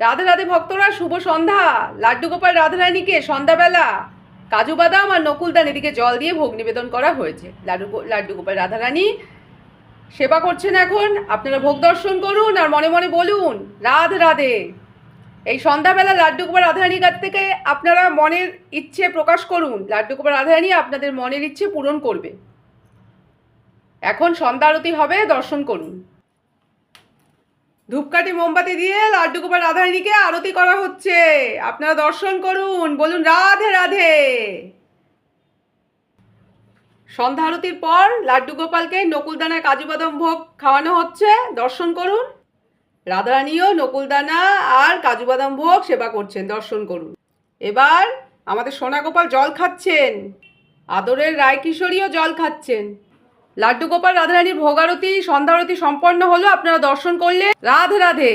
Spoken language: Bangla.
রাধে রাধে ভক্তরা, শুভ সন্ধ্যা। লাড্ডু গোপাল রাধারানীকে সন্ধ্যাবেলা কাজু বাদাম আর নকুলদান এদিকে জল দিয়ে ভোগ নিবেদন করা হয়েছে। লাড্ডু গোপাল রাধারানী সেবা করছেন এখন। আপনারা ভোগ দর্শন করুন আর মনে মনে বলুন রাধে রাধে। এই সন্ধ্যাবেলা লাড্ডু গোপাল রাধারানীর কাছ থেকে আপনারা মনের ইচ্ছে প্রকাশ করুন। লাড্ডু গোপাল রাধারানী আপনাদের মনের ইচ্ছে পূরণ করবে। এখন সন্ধ্যা আরতি হবে, দর্শন করুন। ধূপকাঠি মোমবাতি দিয়ে লাড্ডু গোপাল রাধারানীকে আরতি করা হচ্ছে। আপনারা দর্শন করুন, বলুন রাধে রাধে। সন্ধ্যা আরতির পর লাড্ডু গোপালকে নকুলদানা কাজু বাদাম ভোগ খাওয়ানো হচ্ছে, দর্শন করুন। রাধারানীও নকুলদানা আর কাজু বাদাম ভোগ সেবা করছেন, দর্শন করুন। এবার আমাদের সোনা গোপাল জল খাচ্ছেন, আদরের রায়কিশোরীও জল খাচ্ছেন। লাড্ডু গোপাল রাধারানীর ভোগ আরতি, সন্ধ্যা আরতি সম্পন্ন হলো। আপনারা দর্শন করলে রাধে রাধে।